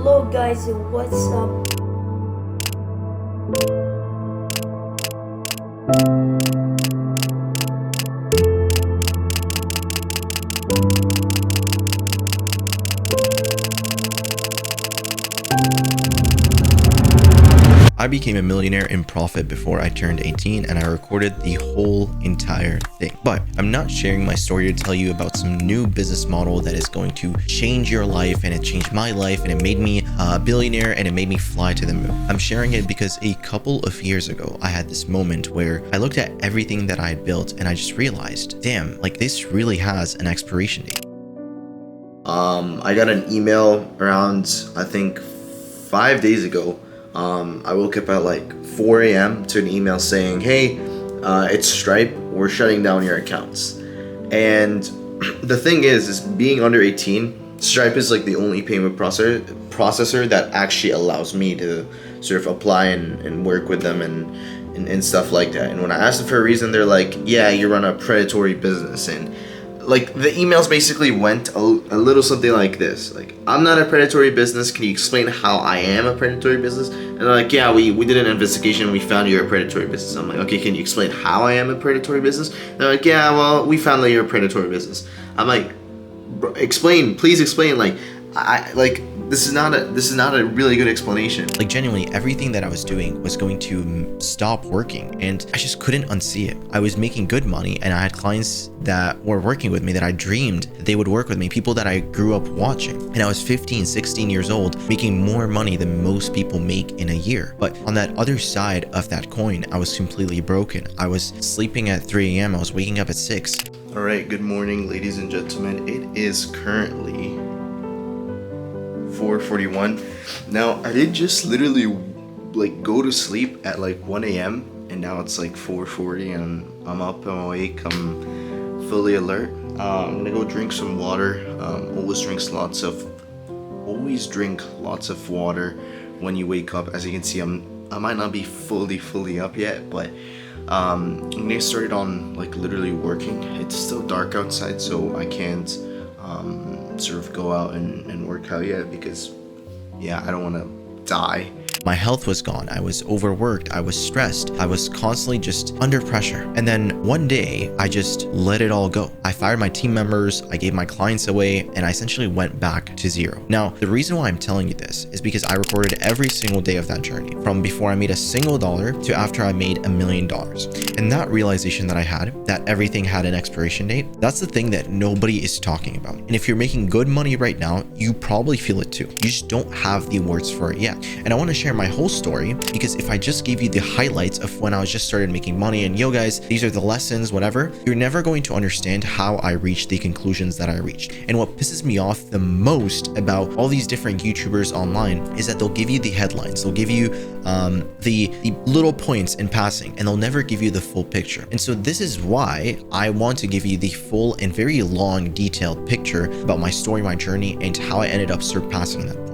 Hello guys, what's up? I became a millionaire in profit before I turned 18 and I recorded the whole entire thing. But I'm not sharing my story to tell you about some new business model that is going to change your life, and it changed my life and it made me a billionaire and it made me fly to the moon. I'm sharing it because a couple of years ago, I had this moment where I looked at everything that I had built and I just realized, damn, like this really has an expiration date. I got an email around, I think, 5 days ago. I woke up at like 4 a.m. to an email saying, hey, it's Stripe, we're shutting down your accounts. And the thing is being under 18, Stripe is like the only payment processor that actually allows me to sort of apply and work with them and stuff like that. And when I asked them for a reason, they're like, yeah, you run a predatory business. And like the emails basically went a little something like this, like, I'm not a predatory business, can you explain how I am a predatory business? And they're like, yeah, we did an investigation, we found you're a predatory business. I'm like, okay, can you explain how I am a predatory business? They're like, yeah, well, we found that you're a predatory business. I'm like, bro, explain, please explain. Like, I like, this is not a really good explanation. Like genuinely, everything that I was doing was going to stop working and I just couldn't unsee it. I was making good money and I had clients that were working with me that I dreamed that they would work with me, people that I grew up watching. And I was 15, 16 years old, making more money than most people make in a year. But on that other side of that coin, I was completely broken. I was sleeping at 3 a.m. I was waking up at 6. All right, good morning, ladies and gentlemen. It is currently 4:41. Now, I did just literally like go to sleep at like 1 a.m. and now it's like 4:40 and I'm up, I'm awake, I'm fully alert. I'm gonna go drink some water. Always drink lots of water when you wake up. As you can see, I might not be fully up yet, but I'm gonna start on like literally working. It's still dark outside, so I can't sort of go out and work out yet because, yeah, I don't want to die. My health was gone. I was overworked. I was stressed. I was constantly just under pressure. And then one day I just let it all go. I fired my team members. I gave my clients away and I essentially went back to zero. Now, the reason why I'm telling you this is because I recorded every single day of that journey, from before I made a single dollar to after I made $1 million. And that realization that I had, that everything had an expiration date, that's the thing that nobody is talking about. And if you're making good money right now, you probably feel it too. You just don't have the words for it yet. And I want to share my whole story, because if I just gave you the highlights of when I was just started making money and yo guys, these are the lessons, whatever, you're never going to understand how I reached the conclusions that I reached. And what pisses me off the most about all these different YouTubers online is that they'll give you the headlines, they'll give you the little points in passing, and they'll never give you the full picture. And so this is why I want to give you the full and very long detailed picture about my story, my journey, and how I ended up surpassing that point.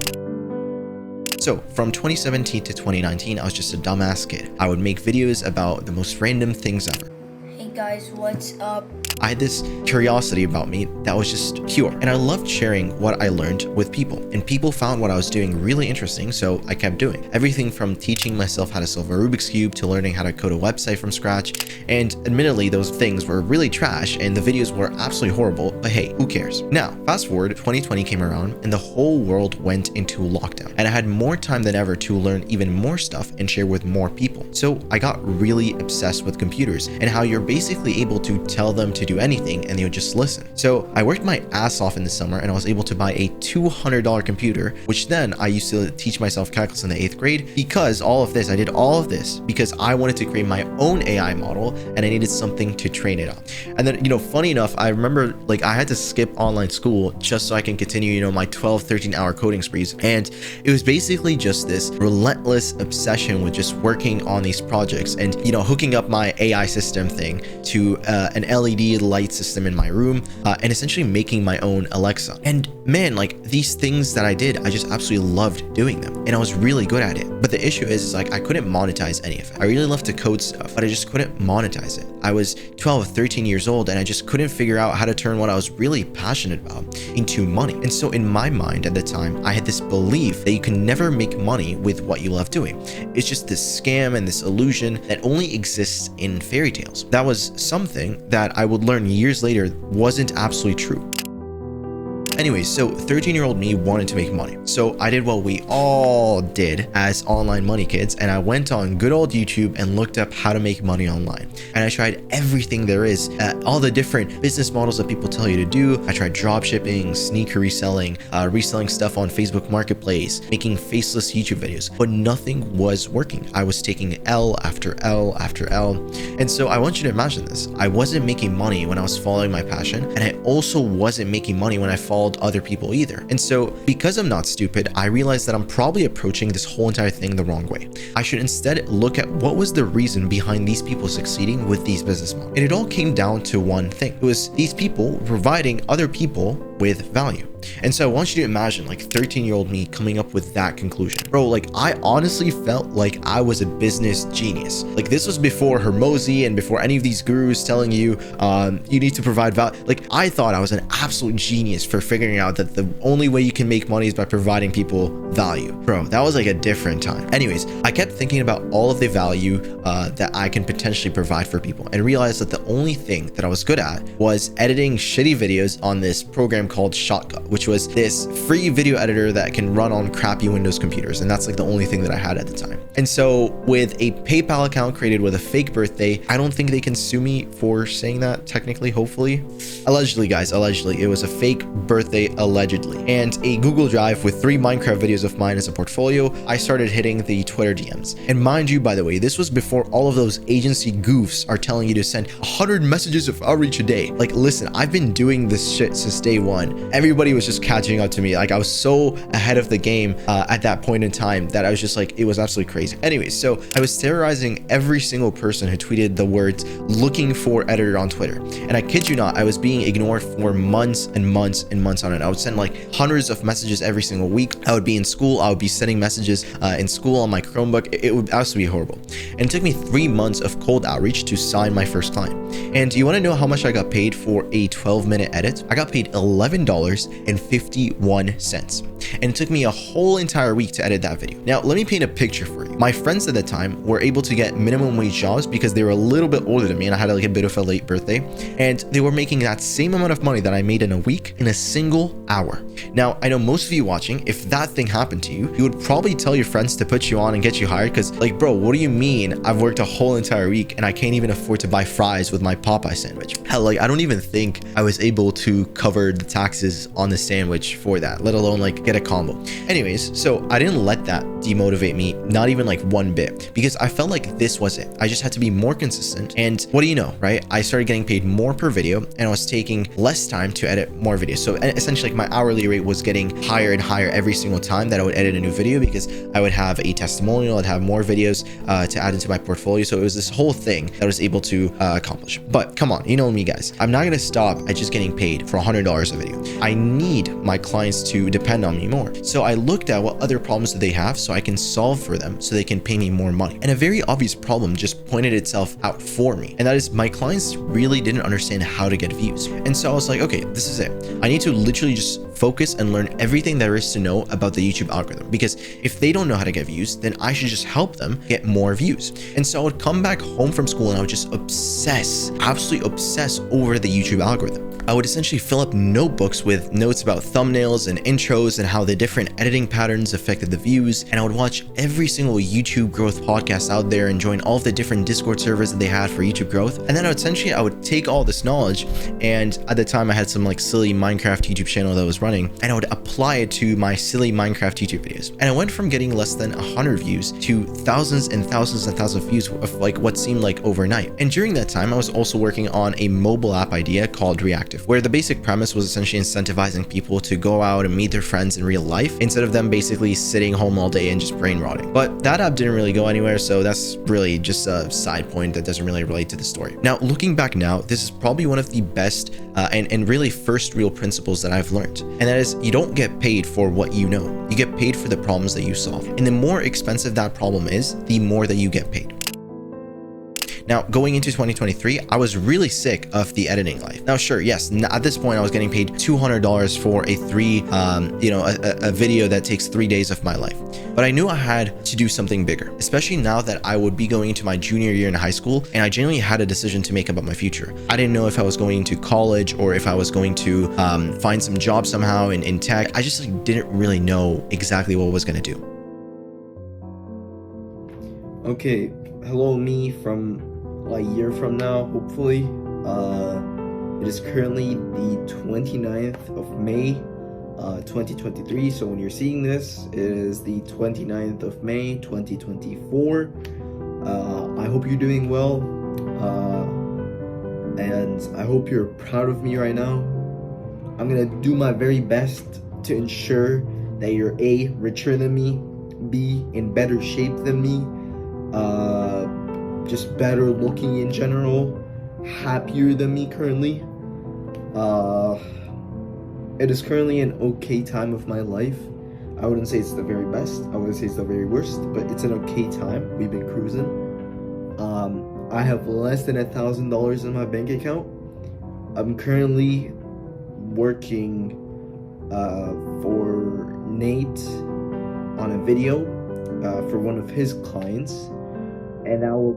So from 2017 to 2019, I was just a dumbass kid. I would make videos about the most random things ever. Hey guys, what's up? I had this curiosity about me that was just pure, and I loved sharing what I learned with people, and people found what I was doing really interesting, so I kept doing everything from teaching myself how to solve a Rubik's Cube to learning how to code a website from scratch. And admittedly, those things were really trash and the videos were absolutely horrible, but hey, who cares? Now, fast forward, 2020 came around and the whole world went into lockdown, and I had more time than ever to learn even more stuff and share with more people. So I got really obsessed with computers and how you're basically able to tell them to do anything and they would just listen. So I worked my ass off in the summer and I was able to buy a $200 computer, which then I used to teach myself calculus in the 8th grade. Because I did all of this because I wanted to create my own AI model and I needed something to train it on. And then, funny enough, I remember like I had to skip online school just so I can continue, my 12-13 hour coding sprees. And it was basically just this relentless obsession with just working on these projects and, hooking up my AI system thing to an LED light system in my room, and essentially making my own Alexa. And man, like these things that I did, I just absolutely loved doing them, and I was really good at it. But the issue is like I couldn't monetize any of it. I really loved to code stuff, but I just couldn't monetize it. I was 12 or 13 years old, and I just couldn't figure out how to turn what I was really passionate about into money. And so in my mind at the time, I had this belief that you can never make money with what you love doing. It's just this scam and this illusion that only exists in fairy tales. That was something that I would learn years later wasn't absolutely true. Anyways, so 13-year-old me wanted to make money. So I did what we all did as online money kids, and I went on good old YouTube and looked up how to make money online. And I tried everything there is, all the different business models that people tell you to do. I tried drop shipping, sneaker reselling, reselling stuff on Facebook Marketplace, making faceless YouTube videos, but nothing was working. I was taking L after L after L. And so I want you to imagine this. I wasn't making money when I was following my passion, and I also wasn't making money when I followed other people either. And so because I'm not stupid, I realized that I'm probably approaching this whole entire thing the wrong way. I should instead look at what was the reason behind these people succeeding with these business models. And it all came down to one thing. It was these people providing other people with value. And so I want you to imagine like 13-year-old me coming up with that conclusion. Bro, like I honestly felt like I was a business genius. Like this was before Hormozi and before any of these gurus telling you you need to provide value. Like I thought I was an absolute genius for figuring out that the only way you can make money is by providing people value. Bro, that was like a different time. Anyways, I kept thinking about all of the value that I can potentially provide for people, and realized that the only thing that I was good at was editing shitty videos on this program called Shotcut, which was this free video editor that can run on crappy Windows computers. And that's like the only thing that I had at the time. And so with a PayPal account created with a fake birthday, I don't think they can sue me for saying that technically, hopefully. Allegedly, guys, allegedly. It was a fake birthday, allegedly. And a Google Drive with 3 Minecraft videos of mine as a portfolio, I started hitting the Twitter DMs. And mind you, by the way, this was before all of those agency goofs are telling you to send 100 messages of outreach a day. Like, listen, I've been doing this shit since day one. Everybody was just catching up to me. Like I was so ahead of the game at that point in time that I was just like, it was absolutely crazy. Anyways, so I was terrorizing every single person who tweeted the words looking for editor on Twitter. And I kid you not, I was being ignored for months and months and months on it. I would send like hundreds of messages every single week. I would be in school. I would be sending messages in school on my Chromebook. It would absolutely be horrible. And it took me 3 months of cold outreach to sign my first client. And you want to know how much I got paid for a 12-minute edit? I got paid $11.51. And it took me a whole entire week to edit that video. Now, let me paint a picture for you. My friends at the time were able to get minimum wage jobs because they were a little bit older than me, and I had like a bit of a late birthday. And they were making that same amount of money that I made in a week in a single hour. Now, I know most of you watching, if that thing happened to you, you would probably tell your friends to put you on and get you hired, because like, bro, what do you mean I've worked a whole entire week and I can't even afford to buy fries with my Popeye sandwich? Hell, like I don't even think I was able to cover the taxes on the sandwich for that, let alone like get a combo. Anyways, so I didn't let that demotivate me, not even like one bit, because I felt like this was it. I just had to be more consistent. And what do you know, right? I started getting paid more per video, and I was taking less time to edit more videos. So essentially like my hourly rate was getting higher and higher every single time that I would edit a new video, because I would have a testimonial, I'd have more videos to add into my portfolio. So it was this whole thing that I was able to accomplish. But come on, you know me, guys. I'm not going to stop at just getting paid for $100 a video. I need my clients to depend on me more. So I looked at what other problems do they have so I can solve for them so they can pay me more money. And a very obvious problem just pointed itself out for me. And that is my clients really didn't understand how to get views. And so I was like, okay, this is it. I need to literally just focus and learn everything there is to know about the YouTube algorithm, because if they don't know how to get views, then I should just help them get more views. And so I would come back home from school and I would just obsess, absolutely obsess over the YouTube algorithm. I would essentially fill up notebooks with notes about thumbnails and intros and how the different editing patterns affected the views. And I would watch every single YouTube growth podcast out there and join all of the different Discord servers that they had for YouTube growth. And then I would take all this knowledge, and at the time I had some like silly Minecraft YouTube channel that was running, running, and I would apply it to my silly Minecraft YouTube videos. And I went from getting less than 100 views to thousands and thousands and thousands of views of like what seemed like overnight. And during that time, I was also working on a mobile app idea called Reactive, where the basic premise was essentially incentivizing people to go out and meet their friends in real life instead of them basically sitting home all day and just brain rotting. But that app didn't really go anywhere, so that's really just a side point that doesn't really relate to the story. Now, looking back now, this is probably one of the best and really first real principles that I've learned. And that is, you don't get paid for what you know. You get paid for the problems that you solve. And the more expensive that problem is, the more that you get paid. Now, going into 2023, I was really sick of the editing life. Now, sure, yes, at this point, I was getting paid $200 for a video that takes 3 days of my life. But I knew I had to do something bigger, especially now that I would be going into my junior year in high school, and I genuinely had a decision to make about my future. I didn't know if I was going to college or if I was going to find some job somehow in tech. I just didn't really know exactly what I was going to do. Okay, hello me from a year from now, hopefully. It is currently the 29th of May, 2023. So when you're seeing this, it is the 29th of May, 2024. I hope you're doing well, and I hope you're proud of me right now. I'm gonna do my very best to ensure that you're A, richer than me, B, in better shape than me, just better looking in general, happier than me currently. It is currently an okay time of my life. I wouldn't say it's the very best, I wouldn't say it's the very worst, but it's an okay time. We've been cruising. I have less than $1,000 in my bank account. I'm currently working for Nate on a video for one of his clients, and I will.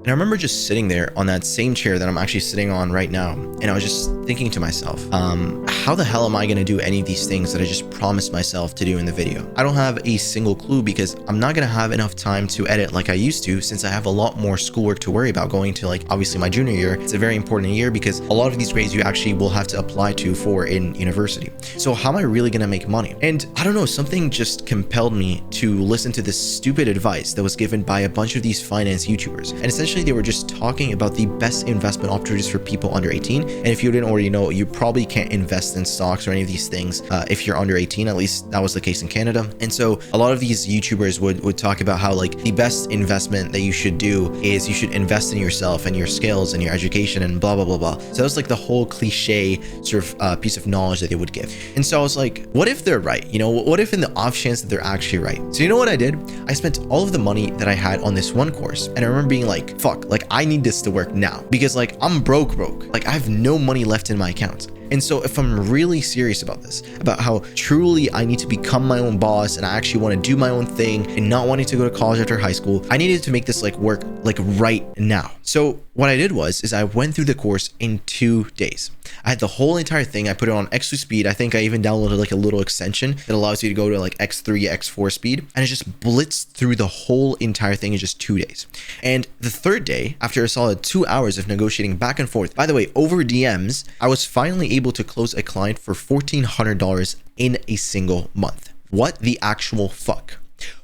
And I remember just sitting there on that same chair that I'm actually sitting on right now, and I was just thinking to myself, how the hell am I going to do any of these things that I just promised myself to do in the video? I don't have a single clue, because I'm not going to have enough time to edit like I used to, since I have a lot more schoolwork to worry about going to, like, obviously my junior year. It's a very important year because a lot of these grades you actually will have to apply to for in university. So how am I really going to make money? And I don't know, something just compelled me to listen to this stupid advice that was given by a bunch of these finance YouTubers. And essentially they were just talking about the best investment opportunities for people under 18. And if you didn't already know, you probably can't invest in stocks or any of these things if you're under 18. At least that was the case in Canada. And so a lot of these YouTubers would talk about how, like, the best investment that you should do is you should invest in yourself and your skills and your education and blah, blah, blah, blah. So that was like the whole cliche sort of piece of knowledge that they would give. And so I was like, what if they're right? You know, what if in the off chance that they're actually right? So you know what I did? I spent all of the money that I had on this one course. And I remember being like, fuck, like I need this to work now, because like I'm broke. Like I have no money left in my account. And so if I'm really serious about this, about how truly I need to become my own boss and I actually want to do my own thing and not wanting to go to college after high school, I needed to make this like work like right now. So what I did is I went through the course in 2 days. I had the whole entire thing. I put it on X2 speed. I think I even downloaded like a little extension that allows you to go to like X3, X4 speed. And I just blitzed through the whole entire thing in just 2 days. And the third day, after a solid 2 hours of negotiating back and forth, by the way, over DMs, I was finally able to close a client for $1,400 in a single month. What the actual fuck?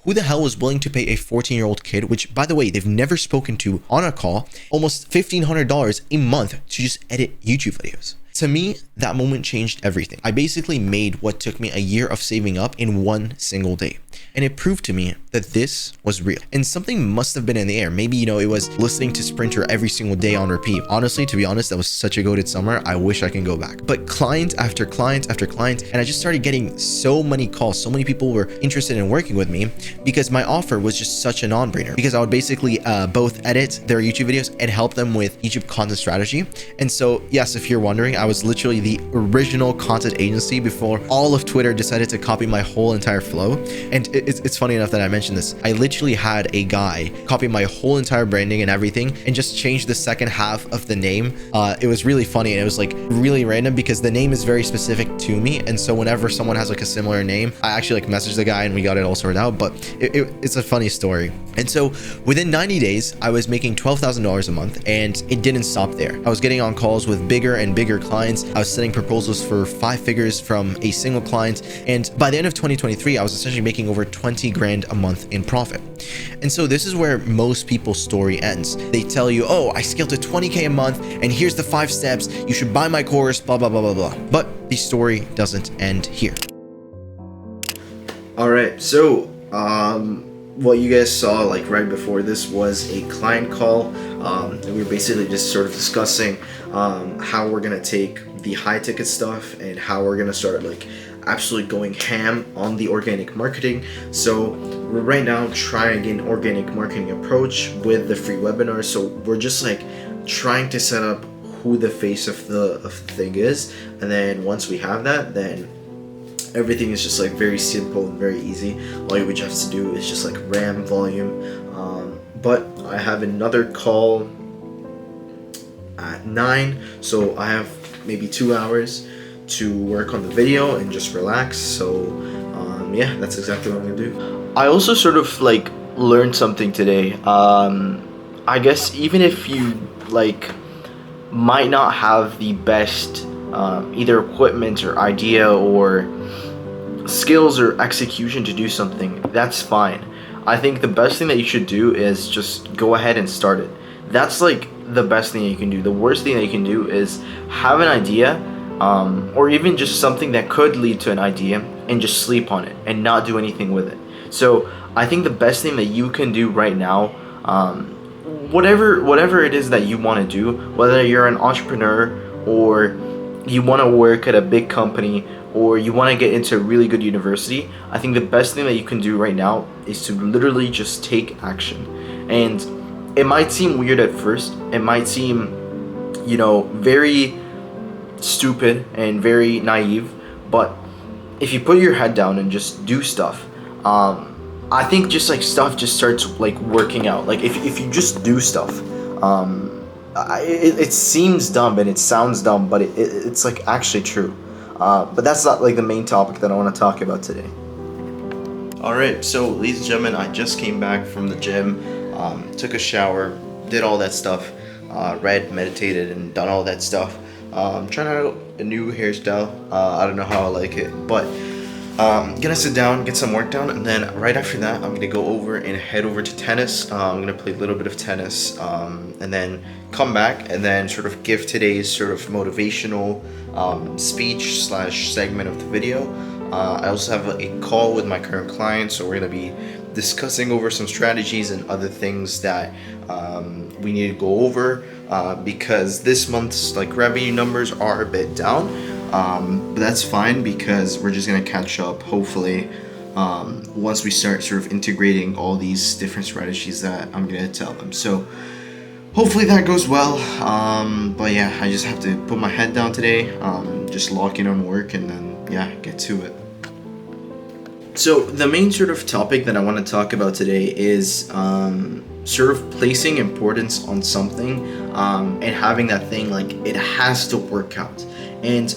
Who the hell was willing to pay a 14-year-old kid, which, by the way, they've never spoken to, on a call, almost $1,500 a month to just edit YouTube videos? To me, that moment changed everything. I basically made what took me a year of saving up in one single day. And it proved to me that this was real. And something must have been in the air. Maybe, you know, it was listening to Sprinter every single day on repeat. Honestly, to be honest, that was such a goated summer. I wish I can go back. But client after client after client, and I just started getting so many calls. So many people were interested in working with me because my offer was just such a non-brainer. Because I would basically both edit their YouTube videos and help them with YouTube content strategy. And so, yes, if you're wondering, I was literally the original content agency before all of Twitter decided to copy my whole entire flow. And And it's funny enough that I mentioned this. I literally had a guy copy my whole entire branding and everything and just change the second half of the name. It was really funny, and it was like really random because the name is very specific to me. And so whenever someone has like a similar name, I actually like messaged the guy and we got it all sorted out. But it's a funny story. And so within 90 days, I was making $12,000 a month, and it didn't stop there. I was getting on calls with bigger and bigger clients. I was sending proposals for 5 figures from a single client. And by the end of 2023, I was essentially making over 20 grand a month in profit. And so this is where most people's story ends. They tell you, oh, I scaled to 20K a month, and here's the 5 steps. You should buy my course, blah, blah, blah, blah, blah. But the story doesn't end here. All right, so what you guys saw like right before this was a client call, and we were basically just sort of discussing how we're gonna take the high ticket stuff and how we're gonna start like absolutely going ham on the organic marketing. So we're right now trying an organic marketing approach with the free webinar. So we're just like trying to set up who the face of the thing is, and then once we have that, then everything is just like very simple and very easy. All you would have to do is just like RAM volume. But I have another call at 9, so I have maybe 2 hours to work on the video and just relax. So yeah, that's exactly what I'm gonna do. I also sort of like learned something today. I guess even if you like might not have the best either equipment or idea or skills or execution to do something, that's fine. I think the best thing that you should do is just go ahead and start it. That's like the best thing that you can do. The worst thing that you can do is have an idea or even just something that could lead to an idea and just sleep on it and not do anything with it. So I think the best thing that you can do right now, whatever it is that you want to do, whether you're an entrepreneur or you want to work at a big company or you want to get into a really good university, I think the best thing that you can do right now is to literally just take action. And it might seem weird at first, it might seem, you know, very stupid and very naive, but if you put your head down and just do stuff, I think just like stuff just starts like working out. Like if you just do stuff, it seems dumb and it sounds dumb, but it's like actually true. But that's not like the main topic that I want to talk about today. All right, so ladies and gentlemen, I just came back from the gym, took a shower, did all that stuff, read, meditated, and done all that stuff. I'm trying out a new hairstyle. I don't know how I like it, but gonna sit down, get some work done, and then right after that, I'm gonna go over and head over to tennis. I'm gonna play a little bit of tennis, and then come back and then sort of give today's sort of motivational speech / segment of the video. I also have a call with my current client, so we're gonna be discussing over some strategies and other things that we need to go over because this month's like revenue numbers are a bit down. But that's fine because we're just gonna catch up hopefully once we start sort of integrating all these different strategies that I'm gonna tell them. So hopefully that goes well. But yeah, I just have to put my head down today, just lock in on work, and then yeah, get to it. So the main sort of topic that I want to talk about today is sort of placing importance on something and having that thing like it has to work out. And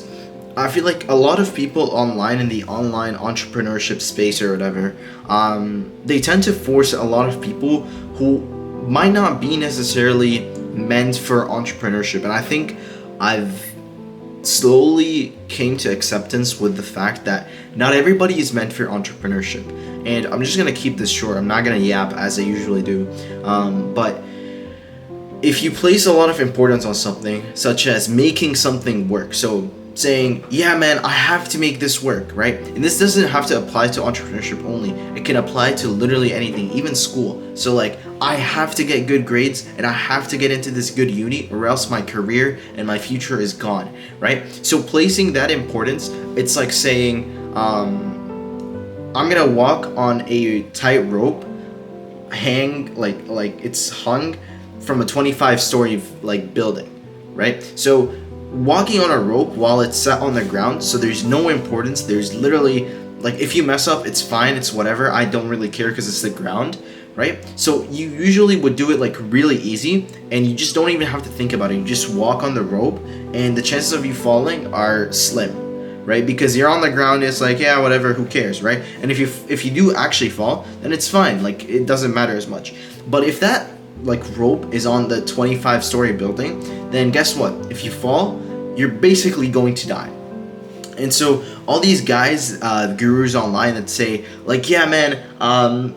I feel like a lot of people online in the online entrepreneurship space or whatever, they tend to force a lot of people who might not be necessarily meant for entrepreneurship. And I think I've slowly came to acceptance with the fact that not everybody is meant for entrepreneurship. And I'm just gonna keep this short. I'm not gonna yap as I usually do. But if you place a lot of importance on something, such as making something work, so saying, yeah man, I have to make this work, right? And this doesn't have to apply to entrepreneurship only. It can apply to literally anything, even school. So like, I have to get good grades and I have to get into this good uni or else my career and my future is gone, right? So placing that importance, it's like saying, I'm gonna walk on a tight rope, hang like it's hung from a 25-story like building, right? So walking on a rope while it's set on the ground, so there's no importance, there's literally like if you mess up, it's fine, it's whatever. I don't really care because it's the ground, right? So you usually would do it like really easy, and you just don't even have to think about it. You just walk on the rope, and the chances of you falling are slim, right? Because you're on the ground, it's like, yeah, whatever, who cares, right? And if you do actually fall, then it's fine. Like it doesn't matter as much. But if that like rope is on the 25-story building, then guess what? If you fall, you're basically going to die. And so all these guys, gurus online that say like, yeah, man,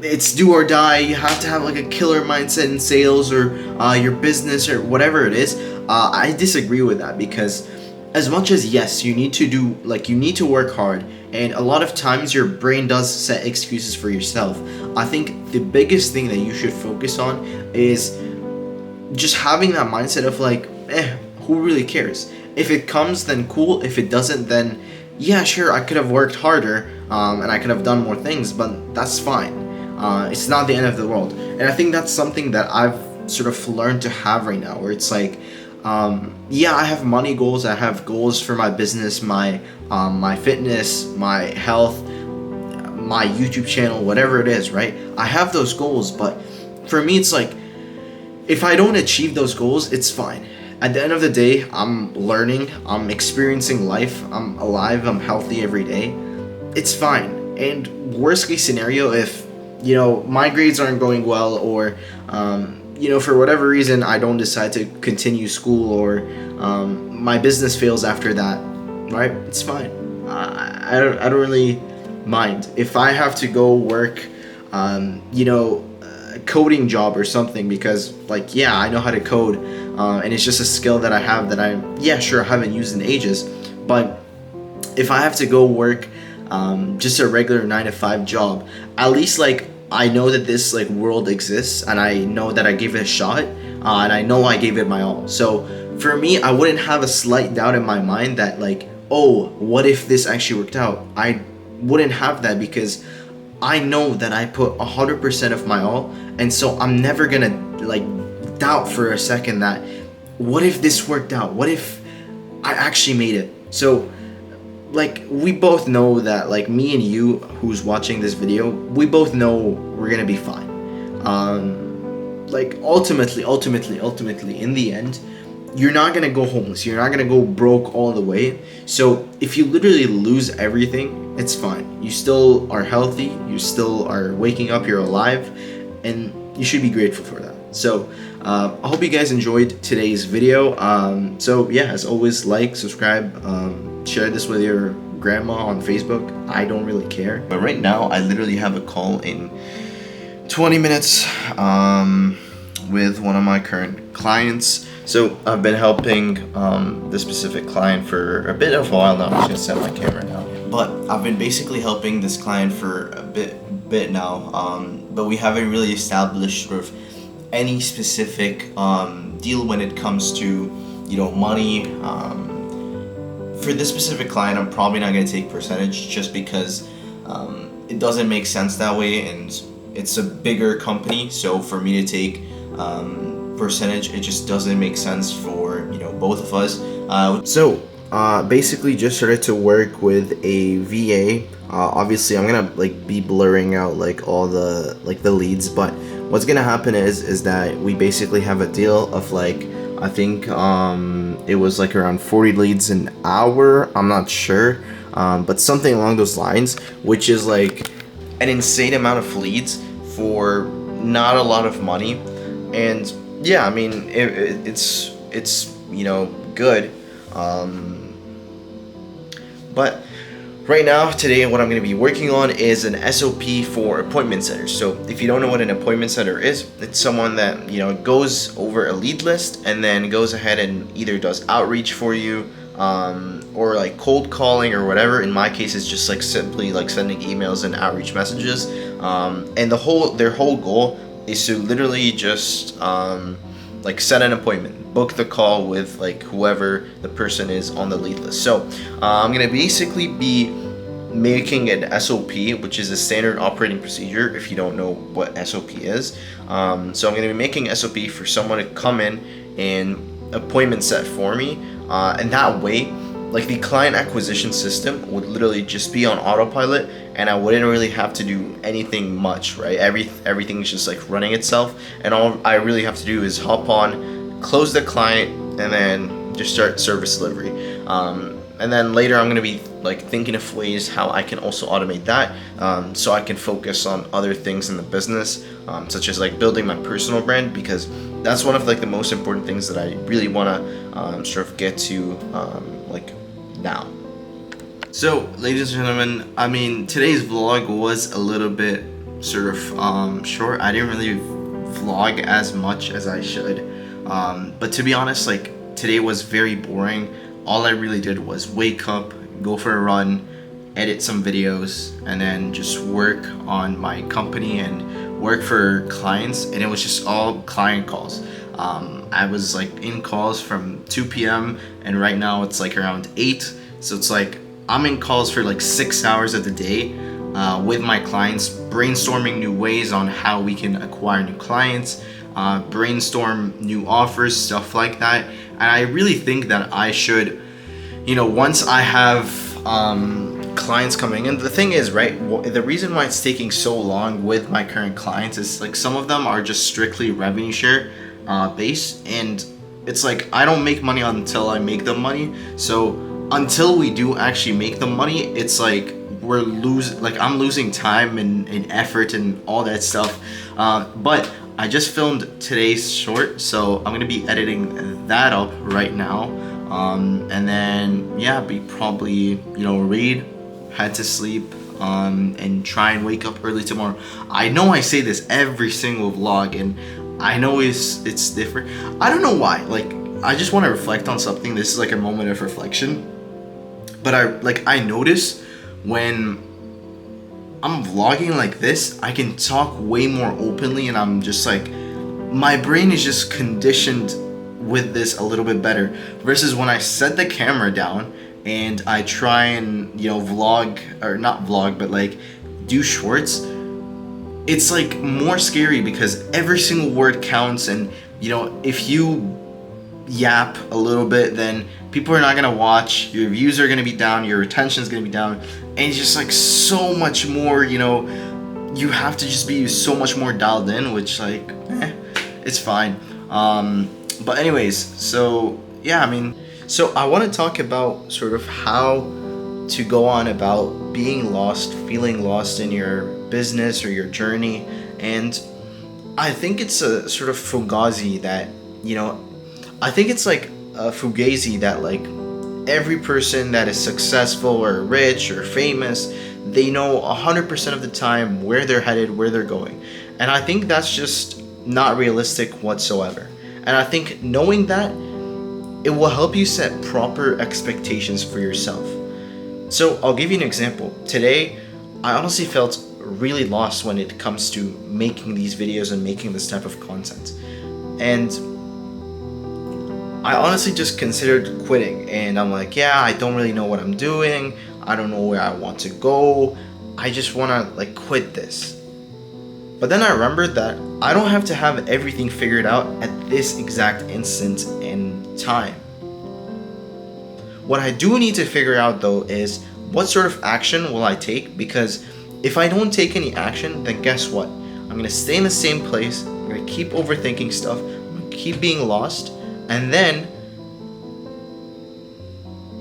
it's do or die. You have to have like a killer mindset in sales or your business or whatever it is. I disagree with that, because as much as yes, you need to work hard, and a lot of times your brain does set excuses for yourself. I think the biggest thing that you should focus on is just having that mindset of like, who really cares? If it comes, then cool. If it doesn't, then yeah, sure, I could have worked harder, and I could have done more things, but that's fine. It's not the end of the world. And I think that's something that I've sort of learned to have right now, where it's like, yeah, I have money goals, I have goals for my business, my fitness, my health, my YouTube channel, whatever it is, right? I have those goals, but for me, it's like, if I don't achieve those goals, it's fine. At the end of the day, I'm learning, I'm experiencing life, I'm alive, I'm healthy every day. It's fine. And worst case scenario, if, you know, my grades aren't going well, or, you know, for whatever reason, I don't decide to continue school, or my business fails after that, right? It's fine. I don't really mind. If I have to go work, you know, a coding job or something, because like, yeah, I know how to code, and it's just a skill that I have that I haven't used in ages. But if I have to go work just a regular 9-to-5 job, at least like I know that this like world exists, and I know that I gave it a shot, and I know I gave it my all. So for me, I wouldn't have a slight doubt in my mind that like, oh, what if this actually worked out? I wouldn't have that, because I know that I put 100% of my all, and so I'm never gonna like doubt for a second that, what if this worked out? What if I actually made it? So like, we both know that, like, me and you who's watching this video, we both know we're gonna be fine. Like ultimately in the end, you're not gonna go homeless, you're not gonna go broke all the way. So if you literally lose everything, it's fine. You still are healthy, you still are waking up, you're alive, and you should be grateful for that. So I hope you guys enjoyed today's video. So yeah, as always, like, subscribe, share this with your grandma on Facebook. I don't really care. But right now, I literally have a call in 20 minutes with one of my current clients. So I've been helping this specific client for a bit of a while now. I'm just gonna set my camera now. But I've been basically helping this client for a bit now. But we haven't really established sort of any specific deal when it comes to, you know, money. For this specific client, I'm probably not going to take percentage, just because it doesn't make sense that way, and it's a bigger company. So for me to take percentage, it just doesn't make sense for, you know, both of us. So basically just started to work with a VA. Obviously I'm gonna like be blurring out like all the leads, but what's gonna happen is that we basically have a deal of like, I think it was like around 40 leads an hour, I'm not sure, but something along those lines, which is like an insane amount of leads for not a lot of money. And yeah, I mean, it's you know, good, but right now, today, what I'm going to be working on is an SOP for appointment setters. So if you don't know what an appointment setter is, it's someone that, you know, goes over a lead list and then goes ahead and either does outreach for you, or like cold calling or whatever. In my case, it's just like simply like sending emails and outreach messages. And their whole goal is to literally just like set an appointment, book the call with like whoever the person is on the lead list. So I'm gonna basically be making an SOP, which is a standard operating procedure, if you don't know what SOP is. So I'm gonna be making SOP for someone to come in and appointment set for me, and that way like the client acquisition system would literally just be on autopilot, and I wouldn't really have to do anything much, right? Everything's just like running itself, and all I really have to do is hop on, close the client, and then just start service delivery. And then later I'm gonna be like thinking of ways how I can also automate that, so I can focus on other things in the business, such as like building my personal brand, because that's one of like the most important things that I really wanna sort of get to like now. So, ladies and gentlemen, I mean, today's vlog was a little bit sort of short. I didn't really vlog as much as I should, but to be honest, like today was very boring. All I really did was wake up, go for a run, edit some videos, and then just work on my company and work for clients, and it was just all client calls. I was like in calls from 2 p.m. and right now it's like around 8, so it's like I'm in calls for like 6 hours of the day with my clients, brainstorming new ways on how we can acquire new clients, brainstorm new offers, stuff like that. And I really think that I should, you know, once I have clients coming in, the thing is, right, the reason why it's taking so long with my current clients is like some of them are just strictly revenue share based, and it's like I don't make money until I make the money. So until we do actually make the money, it's like I'm losing time and effort and all that stuff. But I just filmed today's short, so I'm gonna be editing that up right now, and then yeah, be probably, you know, read, head to sleep, and try and wake up early tomorrow. I know I say this every single vlog, and I know it's different. I don't know why. Like I just want to reflect on something. This is like a moment of reflection, but I notice when I'm vlogging like this, I can talk way more openly, and I'm just like, my brain is just conditioned with this a little bit better, versus when I set the camera down and I try and, you know, vlog, or not vlog, but like do shorts. It's like more scary because every single word counts, and you know, if you yap a little bit, then people are not gonna watch, your views are gonna be down, your retention is gonna be down, and it's just like so much more, you know, you have to just be so much more dialed in, which like it's fine. But anyways, so yeah, I mean, so I want to talk about sort of how to go on about being lost, feeling lost in your business or your journey. And I think it's a sort of fugazi that, you know, I think it's like a fugazi that like every person that is successful or rich or famous, they know 100% of the time where they're headed, where they're going. And I think that's just not realistic whatsoever. And I think knowing that, it will help you set proper expectations for yourself. So I'll give you an example. Today, I honestly felt really lost when it comes to making these videos and making this type of content. And I honestly just considered quitting, and I'm like, yeah, I don't really know what I'm doing. I don't know where I want to go. I just want to like quit this. But then I remembered that I don't have to have everything figured out at this exact instant in time. What I do need to figure out though is what sort of action will I take, because if I don't take any action, then guess what? I'm gonna stay in the same place, I'm gonna keep overthinking stuff, I'm gonna keep being lost, and then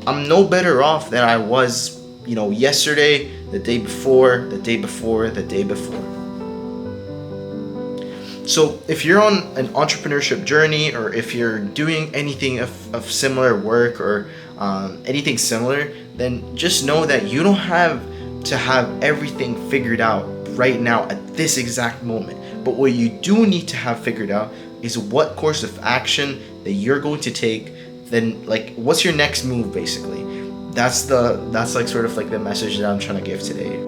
I'm no better off than I was, you know, yesterday, the day before, the day before, the day before. So if you're on an entrepreneurship journey, or if you're doing anything of similar work or anything similar, then just know that you don't have to have everything figured out right now at this exact moment. But what you do need to have figured out is what course of action that you're going to take. Then like, what's your next move basically? That's like sort of like the message that I'm trying to give today.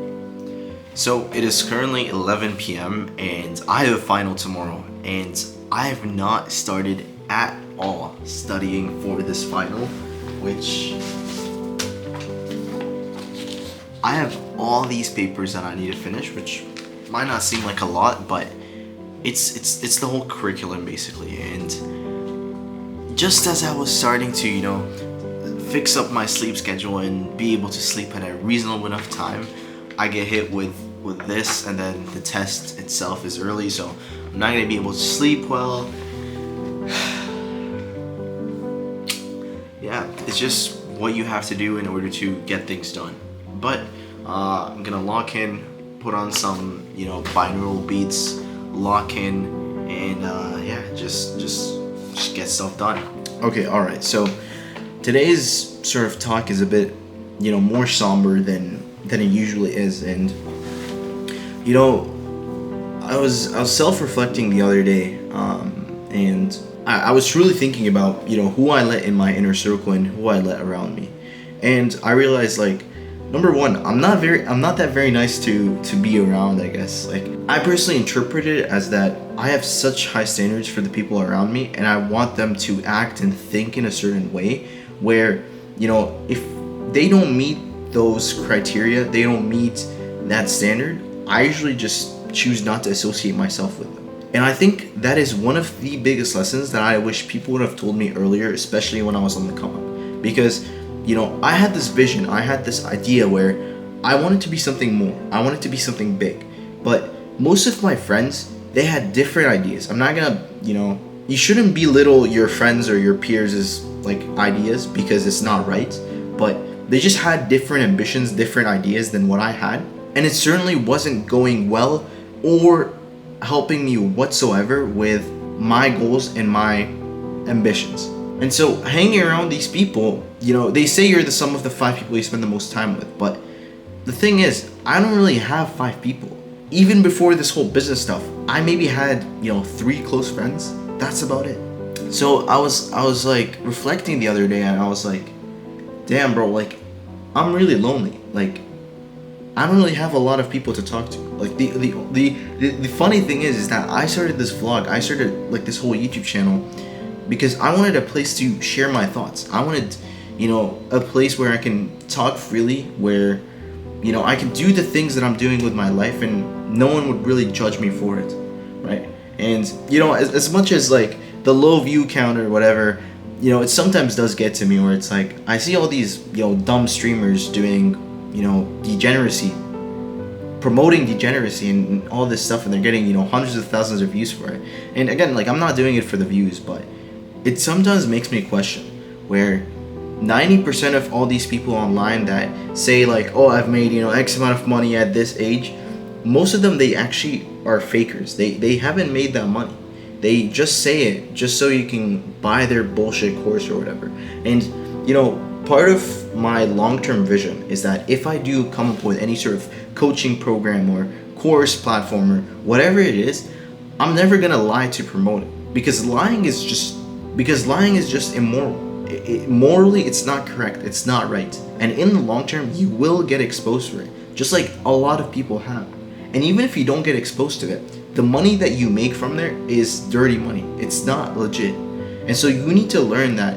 So it is currently 11 p.m. and I have a final tomorrow, and I have not started at all studying for this final, which I have all these papers that I need to finish, which might not seem like a lot, but it's the whole curriculum basically. And just as I was starting to, you know, fix up my sleep schedule and be able to sleep at a reasonable enough time, I get hit with this, and then the test itself is early, so I'm not gonna be able to sleep well. Yeah, it's just what you have to do in order to get things done. But I'm gonna lock in, put on some, binaural beats, lock in, and yeah, just get stuff done. Okay, all right. So today's sort of talk is a bit, more somber than it usually is, and I was self-reflecting the other day, and I was truly thinking about who I let in my inner circle and who I let around me, and I realized, like, number one, I'm not that very nice to be around, I guess. Like, I personally interpret it as that I have such high standards for the people around me, and I want them to act and think in a certain way where, if they don't meet those criteria, they don't meet that standard, I usually just choose not to associate myself with them. And I think that is one of the biggest lessons that I wish people would have told me earlier, especially when I was on the come up. Because, I had this vision, I had this idea where I wanted to be something more. I wanted to be something big. But most of my friends, they had different ideas. I'm not gonna, you shouldn't belittle your friends or your peers' like ideas, because it's not right. But they just had different ambitions, different ideas than what I had. And it certainly wasn't going well or helping me whatsoever with my goals and my ambitions. And so hanging around these people, they say you're the sum of the 5 people you spend the most time with, but the thing is, I don't really have 5 people. Even before this whole business stuff, I maybe had, 3 close friends. That's about it. So I was like reflecting the other day, and I was like, damn, bro, like, I'm really lonely. Like, I don't really have a lot of people to talk to. Like, the funny thing is that I started this vlog, I started like this whole YouTube channel because I wanted a place to share my thoughts. I wanted, a place where I can talk freely, where, I can do the things that I'm doing with my life and no one would really judge me for it, right? And, as much as like the low view count or whatever, it sometimes does get to me where it's like, I see all these, dumb streamers doing, degeneracy, promoting degeneracy and all this stuff, and they're getting, hundreds of thousands of views for it. And again, like, I'm not doing it for the views, but it sometimes makes me question where 90% of all these people online that say like, oh, I've made, X amount of money at this age, most of them, they actually are fakers. They haven't made that money. They just say it just so you can buy their bullshit course or whatever. And, part of my long-term vision is that if I do come up with any sort of coaching program or course platform or whatever it is, I'm never gonna lie to promote it, because lying is just immoral. Morally, it's not correct. It's not right. And in the long term, you will get exposed for it, just like a lot of people have. And even if you don't get exposed to it, the money that you make from there is dirty money. It's not legit. And so you need to learn that,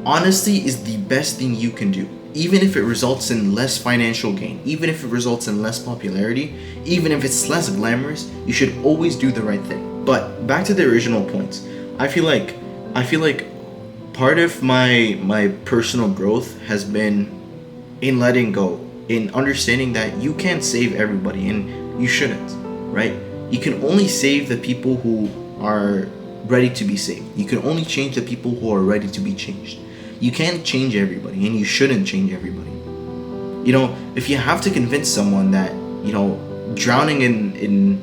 honesty is the best thing you can do. Even if it results in less financial gain, even if it results in less popularity, even if it's less glamorous, you should always do the right thing. But back to the original points, I feel like part of my personal growth has been in letting go, in understanding that you can't save everybody and you shouldn't, right? You can only save the people who are ready to be saved. You can only change the people who are ready to be changed. You can't change everybody, and you shouldn't change everybody. If you have to convince someone that, drowning in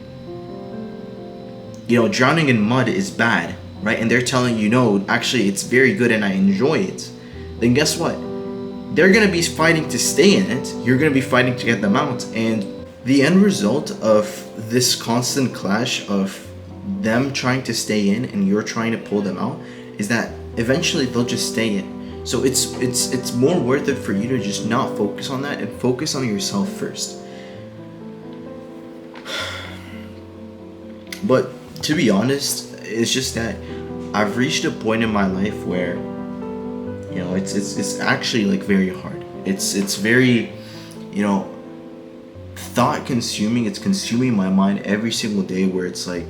mud is bad, right? And they're telling you, no, actually it's very good and I enjoy it, then guess what? They're gonna be fighting to stay in it. You're gonna be fighting to get them out. And the end result of this constant clash of them trying to stay in and you're trying to pull them out is that eventually they'll just stay in. So it's more worth it for you to just not focus on that and focus on yourself first. But to be honest, it's just that I've reached a point in my life where, it's actually like very hard. It's very, thought consuming. It's consuming my mind every single day, where it's like,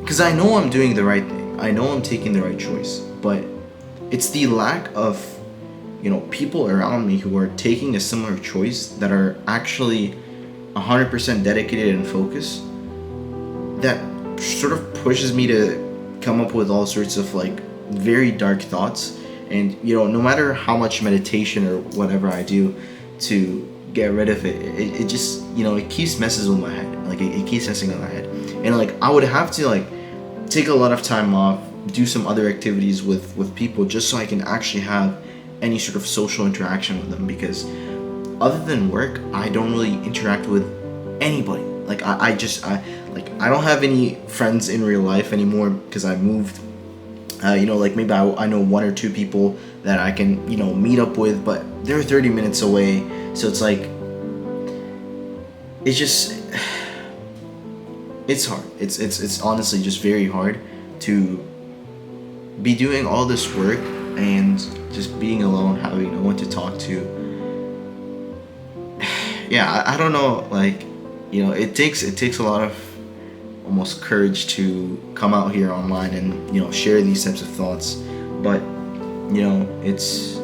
because I know I'm doing the right thing. I know I'm taking the right choice, but it's the lack of, you know, people around me who are taking a similar choice, that are actually 100% dedicated and focused, that sort of pushes me to come up with all sorts of like very dark thoughts. And you know, no matter how much meditation or whatever I do to get rid of it, it just, you know, it keeps messes with my head. Like it keeps messing with my head. And like I would have to like take a lot of time off, do some other activities with people, just so I can actually have any sort of social interaction with them, because other than work, I don't really interact with anybody. Like I don't have any friends in real life anymore, because I moved. You know, like maybe I know one or two people that I can, you know, meet up with, but they're 30 minutes away. So it's like, it's just, it's hard. It's honestly just very hard to be doing all this work and just being alone, having no one to talk to. Yeah, I don't know, like, you know, it takes a lot of almost courage to come out here online and, you know, share these types of thoughts. But you know, it's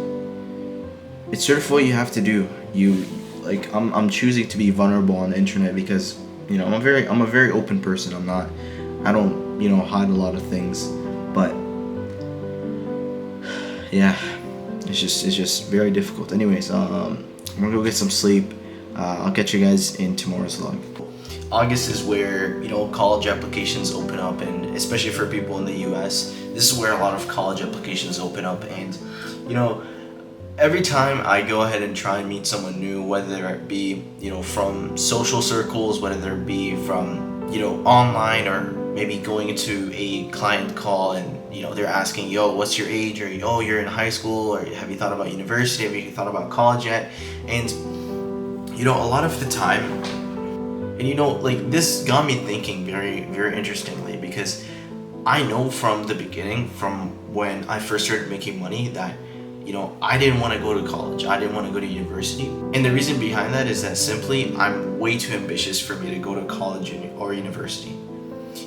sort of what you have to do. You like, I'm choosing to be vulnerable on the internet because, you know, I'm a very open person. I don't, you know, hide a lot of things. But yeah, it's just very difficult. Anyways, I'm gonna go get some sleep. I'll catch you guys in tomorrow's vlog. August is where, you know, college applications open up, and especially for people in the US, this is where a lot of college applications open up. And you know, every time I go ahead and try and meet someone new, whether it be, you know, from social circles, whether it be from, you know, online, or maybe going into a client call and, you know, they're asking, yo, what's your age? Or, oh, you're in high school, or have you thought about university? Have you thought about college yet? And you know, a lot of the time, and you know, like, this got me thinking very, very interestingly, because I know from the beginning, from when I first started making money, that, you know, I didn't want to go to college. I didn't want to go to university. And the reason behind that is that simply I'm way too ambitious for me to go to college or university.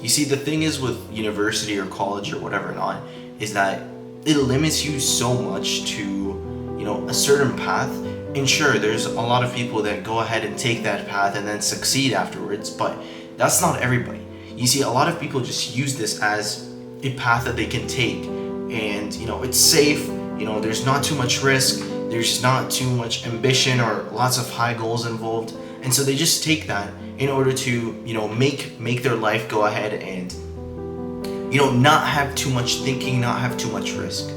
You see, the thing is with university or college or whatever not, is that it limits you so much to, you know, a certain path. And sure, there's a lot of people that go ahead and take that path and then succeed afterwards, but that's not everybody. You see, a lot of people just use this as a path that they can take, and, you know, it's safe, you know, there's not too much risk, there's not too much ambition or lots of high goals involved, and so they just take that in order to, you know, make their life go ahead and, you know, not have too much thinking, not have too much risk.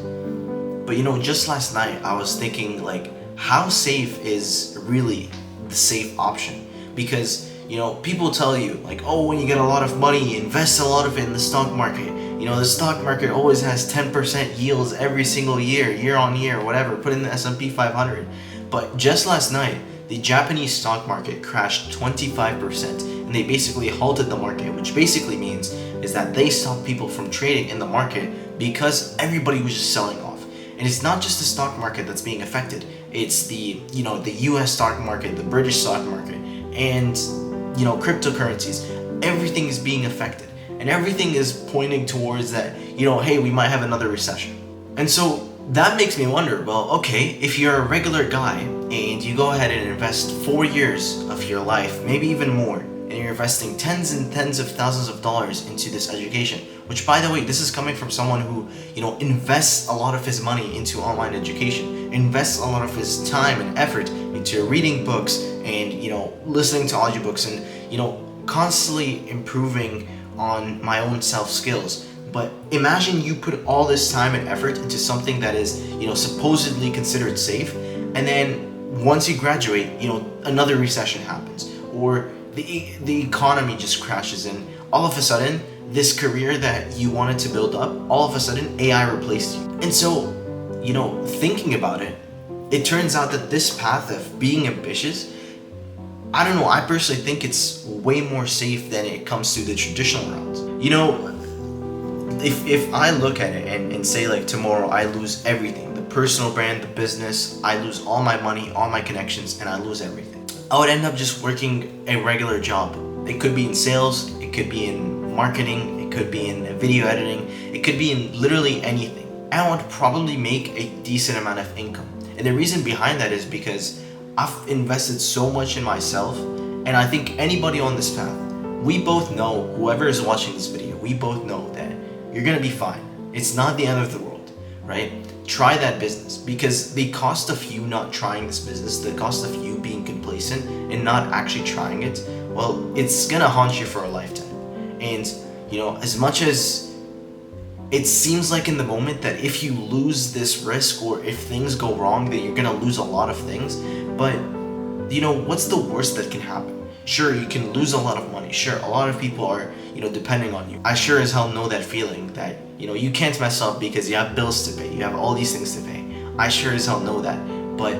But you know, just last night I was thinking, like, how safe is really the safe option? Because, you know, people tell you, like, oh, when you get a lot of money, invest a lot of it in the stock market. You know, the stock market always has 10% yields every single year on year, whatever. Put in the S&P 500. But just last night, the Japanese stock market crashed 25%, and they basically halted the market, which basically means is that they stopped people from trading in the market because everybody was just selling off. And it's not just the stock market that's being affected. It's the, you know, the US stock market, the British stock market, and, you know, cryptocurrencies. Everything is being affected. And everything is pointing towards that, you know, hey, we might have another recession. And so that makes me wonder, well, okay, if you're a regular guy and you go ahead and invest 4 years of your life, maybe even more, and you're investing tens and tens of thousands of dollars into this education, which, by the way, this is coming from someone who, you know, invests a lot of his money into online education, invests a lot of his time and effort into reading books and, you know, listening to audiobooks and, you know, constantly improving on my own self skills. But imagine you put all this time and effort into something that is, you know, supposedly considered safe, and then once you graduate, you know, another recession happens, or the economy just crashes, and all of a sudden, this career that you wanted to build up, all of a sudden AI replaced you. And so, you know, thinking about it, it turns out that this path of being ambitious, I don't know, I personally think it's way more safe than it comes to the traditional routes. You know, if I look at it and say, like, tomorrow I lose everything, the personal brand, the business, I lose all my money, all my connections, and I lose everything, I would end up just working a regular job. It could be in sales, it could be in marketing, it could be in video editing, it could be in literally anything. and I would probably make a decent amount of income. And the reason behind that is because I've invested so much in myself, and I think anybody on this path, we both know, whoever is watching this video, we both know that you're gonna be fine. It's not the end of the world, right? Try that business, because the cost of you not trying this business, the cost of you being complacent and not actually trying it, well, it's gonna haunt you for a lifetime. And you know, as much as it seems like in the moment that if you lose this risk or if things go wrong that you're gonna lose a lot of things, but you know, what's the worst that can happen? Sure, you can lose a lot of money. Sure, a lot of people are, you know, depending on you. I sure as hell know that feeling that, you know, you can't mess up because you have bills to pay, you have all these things to pay. I sure as hell know that. But,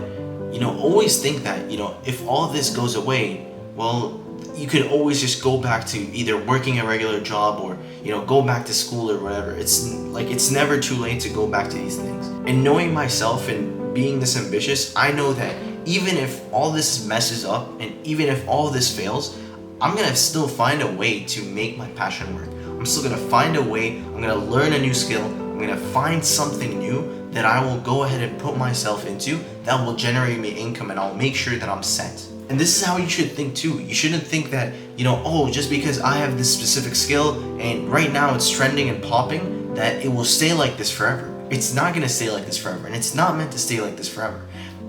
you know, always think that, you know, if all this goes away, well, you could always just go back to either working a regular job or, you know, go back to school or whatever. It's like, it's never too late to go back to these things. And knowing myself and being this ambitious, I know that even if all this messes up and even if all this fails, I'm gonna still find a way to make my passion work. I'm still gonna find a way, I'm gonna learn a new skill, I'm gonna find something new that I will go ahead and put myself into that will generate me income, and I'll make sure that I'm set. And this is how you should think too. You shouldn't think that, you know, oh, just because I have this specific skill and right now it's trending and popping, that it will stay like this forever. It's not gonna stay like this forever, and it's not meant to stay like this forever.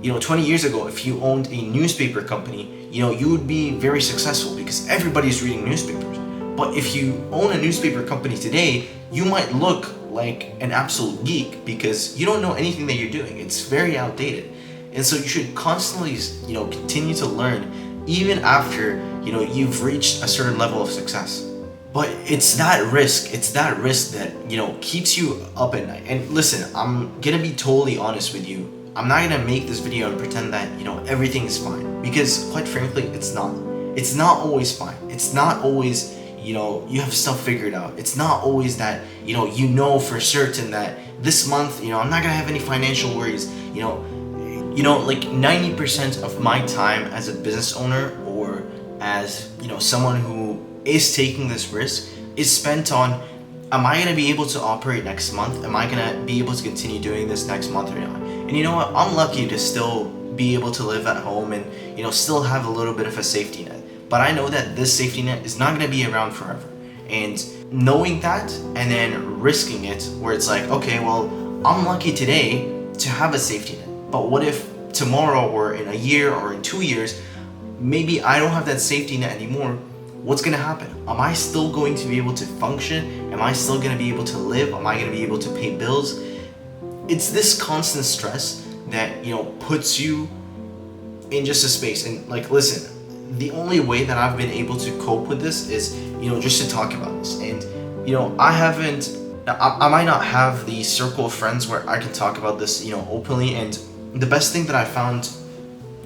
You know, 20 years ago, if you owned a newspaper company, you know, you would be very successful because everybody's reading newspapers. But if you own a newspaper company today, you might look like an absolute geek because you don't know anything that you're doing. It's very outdated. And so you should constantly, you know, continue to learn even after, you know, you've reached a certain level of success. But it's that risk that, you know, keeps you up at night. And listen, I'm gonna be totally honest with you. I'm not gonna make this video and pretend that, you know, everything is fine, because quite frankly, it's not. It's not always fine. It's not always, you know, you have stuff figured out. It's not always that, you know for certain that this month, you know, I'm not gonna have any financial worries. You know, like 90% of my time as a business owner or as, you know, someone who is taking this risk is spent on, am I gonna be able to operate next month? Am I gonna be able to continue doing this next month or not? And you know what? I'm lucky to still be able to live at home and, you know, still have a little bit of a safety net. But I know that this safety net is not gonna be around forever. And knowing that and then risking it, where it's like, okay, well, I'm lucky today to have a safety net. But what if tomorrow or in a year or in 2 years, maybe I don't have that safety net anymore? What's gonna happen? Am I still going to be able to function? Am I still gonna be able to live? Am I gonna be able to pay bills? It's this constant stress that, you know, puts you in just a space. And like, listen, the only way that I've been able to cope with this is, you know, just to talk about this. And, you know, I might not have the circle of friends where I can talk about this, you know, openly. And the best thing that I found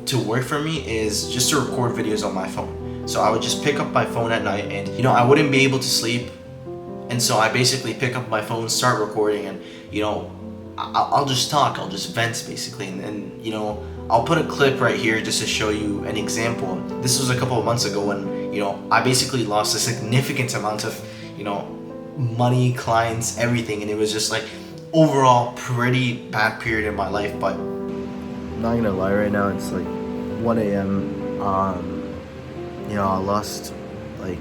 to work for me is just to record videos on my phone. So I would just pick up my phone at night and, you know, I wouldn't be able to sleep. And so I basically pick up my phone, start recording, and, you know, I'll just talk, I'll just vent basically. And you know, I'll put a clip right here just to show you an example. This was a couple of months ago when, you know, I basically lost a significant amount of, you know, money, clients, everything. And it was just like overall pretty bad period in my life. But I'm not gonna lie, right now it's like 1 a.m. You know, I lost like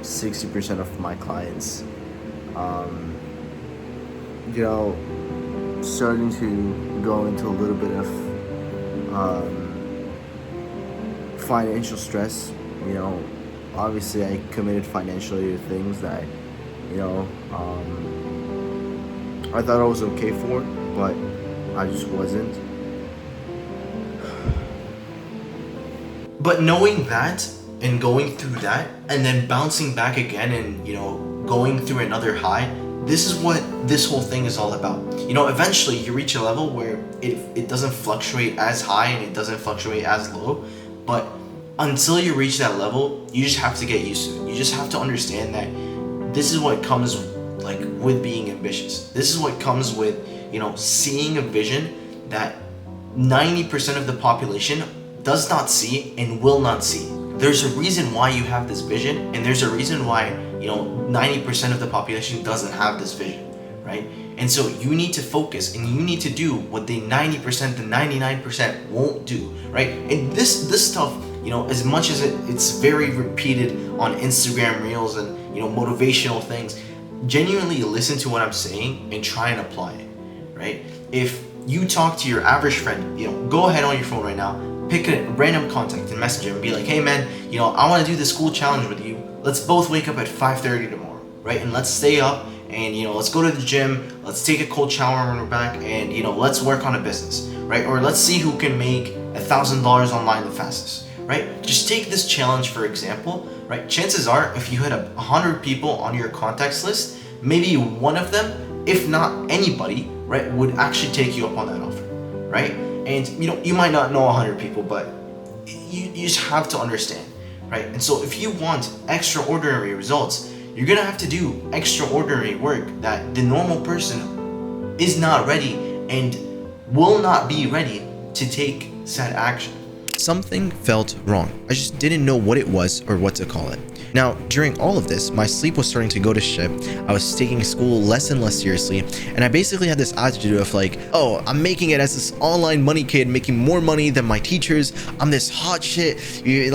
60% of my clients. You know, starting to go into a little bit of financial stress. You know, obviously I committed financially to things that, you know, I thought I was okay for, but I just wasn't. But knowing that and going through that and then bouncing back again and, you know, going through another high, this is what this whole thing is all about. You know, eventually you reach a level where it doesn't fluctuate as high and it doesn't fluctuate as low. But until you reach that level, you just have to get used to it. You just have to understand that this is what comes like with being ambitious. This is what comes with, you know, seeing a vision that 90% of the population does not see and will not see. There's a reason why you have this vision, and there's a reason why, you know, 90% of the population doesn't have this vision, right? And so you need to focus and you need to do what the 90%, the 99% won't do, right? And this stuff, you know, as much as it's very repeated on Instagram Reels and, you know, motivational things, genuinely listen to what I'm saying and try and apply it, right? If you talk to your average friend, you know, go ahead on your phone right now, pick a random contact and message him and be like, hey man, you know, I want to do this school challenge with you. Let's both wake up at 5:30 tomorrow, right? And let's stay up and, you know, let's go to the gym, let's take a cold shower when we're back, and, you know, let's work on a business, right? Or let's see who can make $1,000 online the fastest, right? Just take this challenge for example, right? Chances are if you had 100 people on your contacts list, maybe one of them, if not anybody, right, would actually take you up on that offer, right? And you know, you might not know 100 people, but you just have to understand, right? And so if you want extraordinary results, you're gonna have to do extraordinary work that the normal person is not ready and will not be ready to take said action. Something felt wrong. I just didn't know what it was or what to call it. Now, during all of this, my sleep was starting to go to shit. I was taking school less and less seriously, and I basically had this attitude of like, oh, I'm making it as this online money kid, making more money than my teachers. I'm this hot shit. You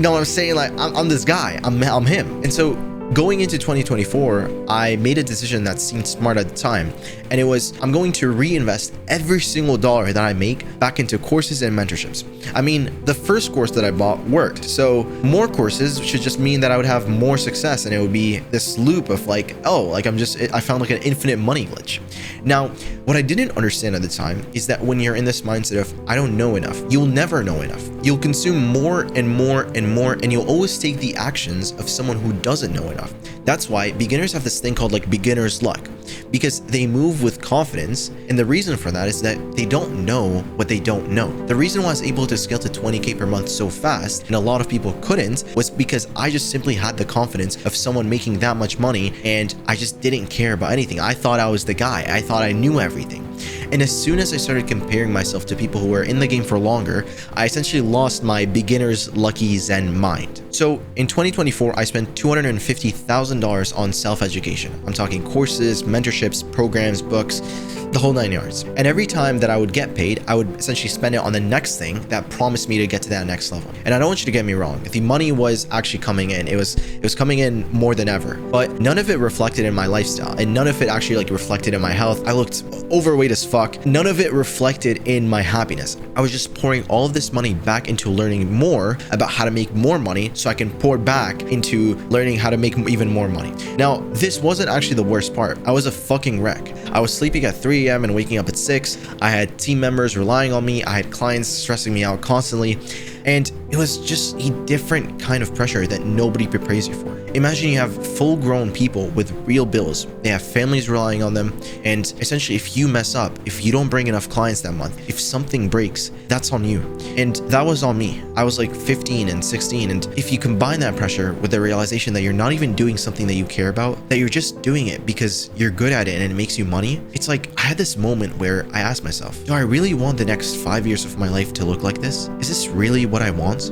know what I'm saying? Like, I'm this guy. I'm him. And so going into 2024, I made a decision that seemed smart at the time, and it was I'm going to reinvest every single dollar that I make back into courses and mentorships. I mean, the first course that I bought worked, so more courses should just mean that I would have more success, and it would be this loop of like, oh, like I found like an infinite money glitch. Now, what I didn't understand at the time is that when you're in this mindset of I don't know enough, you'll never know enough. You'll consume more and more and more, and you'll always take the actions of someone who doesn't know enough. That's why beginners have this thing called like beginner's luck, because they move with confidence, and the reason for that is that they don't know what they don't know. The reason why I was able to scale to 20K per month so fast and a lot of people couldn't was because I just simply had the confidence of someone making that much money, and I just didn't care about anything. I thought I was the guy. I thought I knew everything. And as soon as I started comparing myself to people who were in the game for longer, I essentially lost my beginner's lucky Zen mind. So in 2024, I spent $250,000 on self-education. I'm talking courses, mentorships, programs, books, the whole 9 yards. And every time that I would get paid, I would essentially spend it on the next thing that promised me to get to that next level. And I don't want you to get me wrong. The money was actually coming in. It was coming in more than ever, but none of it reflected in my lifestyle, and none of it actually like reflected in my health. I looked overweight as fuck. None of it reflected in my happiness. I was just pouring all of this money back into learning more about how to make more money so I can pour back into learning how to make even more money. Now, this wasn't actually the worst part. I was a fucking wreck. I was sleeping at 3 a.m. and waking up at 6. I had team members relying on me. I had clients stressing me out constantly. And it was just a different kind of pressure that nobody prepares you for. Imagine you have full-grown people with real bills. They have families relying on them. And essentially, if you mess up, if you don't bring enough clients that month, if something breaks, that's on you. And that was on me. I was like 15 and 16. And if you combine that pressure with the realization that you're not even doing something that you care about, that you're just doing it because you're good at it and it makes you money, it's like I had this moment where I asked myself, do I really want the next 5 years of my life to look like this? Is this really what I want?